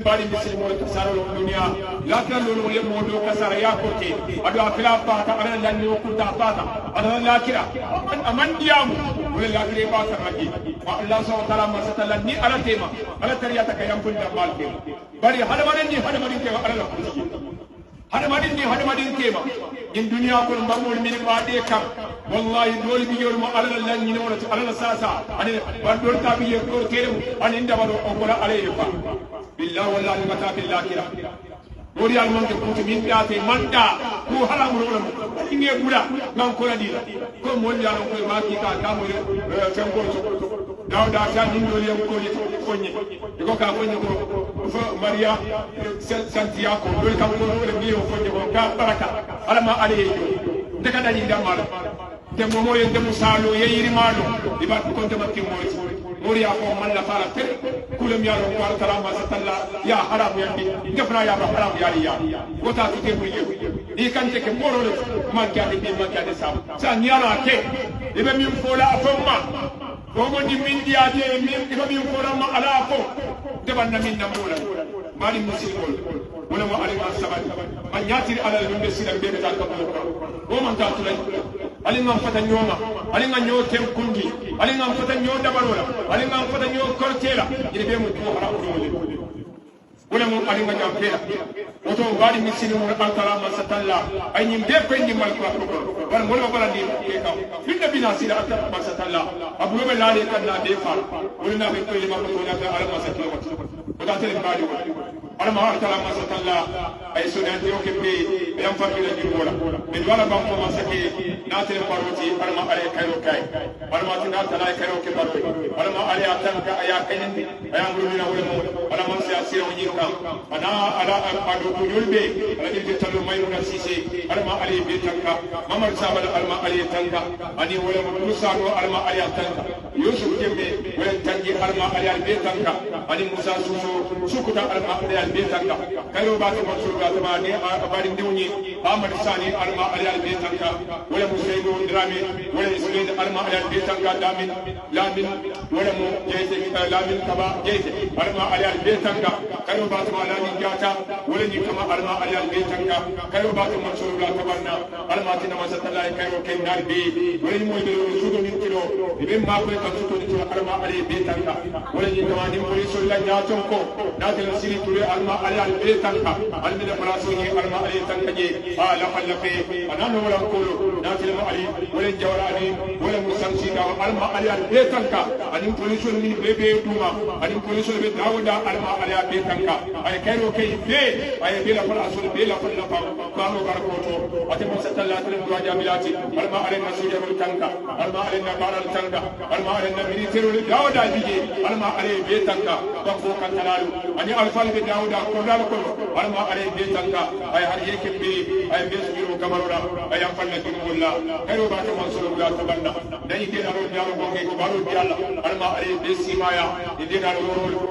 bari misilimo kasara lo dunia lakra lo le modo kasara ya kote ado afila pata ala lanni okuta pata ala lakira aman diamu wala lakire pata magi wa Allah subhanahu wa ta'ala masatalla ni ala tema ala tariyata kayam bunda balke bari hadamaden ke ala la kursi hadamaden tema in dunia ko mbamol min baade kam wallahi dole bi yor mo ala lanni wala ala sasa ani bandol tabi ko tere ani ndabado o ko ala yefa billah wallahi mata billah kira mori al manke ko min daate manda ko haram ro inge gura nan ko dira ko mon ya ko ma ki ka ka mo tembo dawda ta min do yam ko ko ni ko ka ko ni ko fo maria santiago do ka ko re mi o ko ni ko ka baraka ala ma ale de ka dani ndamal te mo moye de musalo ye yiri malo diba ko te makki mori ya ko man la fala pe kulam ya ko ala kala ma satalla ya haram ya bi ngafna ya haram ya wota to te buriye ni kan te ke moro le man ka de man ka de sa nyala ke ibe min fola afamma ko mo di min dia de min ibe min fola ma ala ko de ban na min na mola mali musilmol wala mo alima sabat man yatir ala lumbe silam be ta ko ko man ta tulay ali ngam fata nyoma ali ngam nyo tem kundi ali ngam fata nyo dabarola ali ngam fata nyo kortela ide be mo to hara ko wala mo ali ngam jampela oto bari misini mo altala masatalla ay nyim be ko nyim mal ko wala mo wala di ke ka finna bina sila atta masatalla abu be la de kan na de fa wala na be ko lima ko na ka ala masatalla ko ta tele bari ala ma altala masatalla ay sunante o ke be yam fa bila di wala be wala ba ko masake na tele paroti ala ma ale kayo kay ala ma tina tala kayo ke baro ala ma ale atanka aya kayen aya ngulina wala mo ala ma sia sia woni ka ana ala ado ko yulbe ala de talo mayuna sise ala ma ale be tanka mamar sabal ala ma ale tanka ani wala mo musa no ala ma ale tanka yusuf kembe wala tangi ala ma ale be tanka ani musa sukuta ala ma ale be tanka kayo ba to sura ta ba ne abari ndewni amad sani ala ma ale be tanka wala musaydo drame wala ismail ala ma ale be tanka lamin wala mo jeyte lamin kaba jeyte ala ma ale be tanka kayo ba to ala ni jata wala ni kama ala ma ale be tanka kayo ba to sura tabarna ala ma tina masatalla kayo ken darbi wala ni mo be sudo ni kilo be ma ko ka sudo ni ala ma ale be tanka wala ni kama ni mo sulla nyaton ko natel siri tule ala ma ale be tanka al min faraso ni ala ma ale tanka je ala khalafi anano wala ko natel ma ali wala jawrani wala musamsi da ala ma ale be tanka ani police ni be duma ani police be dawda ala ma ale be tanka ay kayo kay be ay be la faraso be la faraso ko no garkoto ate masatalla tele do jamilati ala ma ale masuja be tanka ala ma ale na baral tanka ala ma ale na militaire le dawda bije ala ma ale be tanka ko kan talalu ani alfal be dawda ko dal ko ala ma ale be tanka ay har yeke be ay be suru kamarura ay am fanna dum wala kayo ba to mansuru la tabanna dai de aro jalo ko ke ko baru bi Allah ala ma ale be simaya de dalo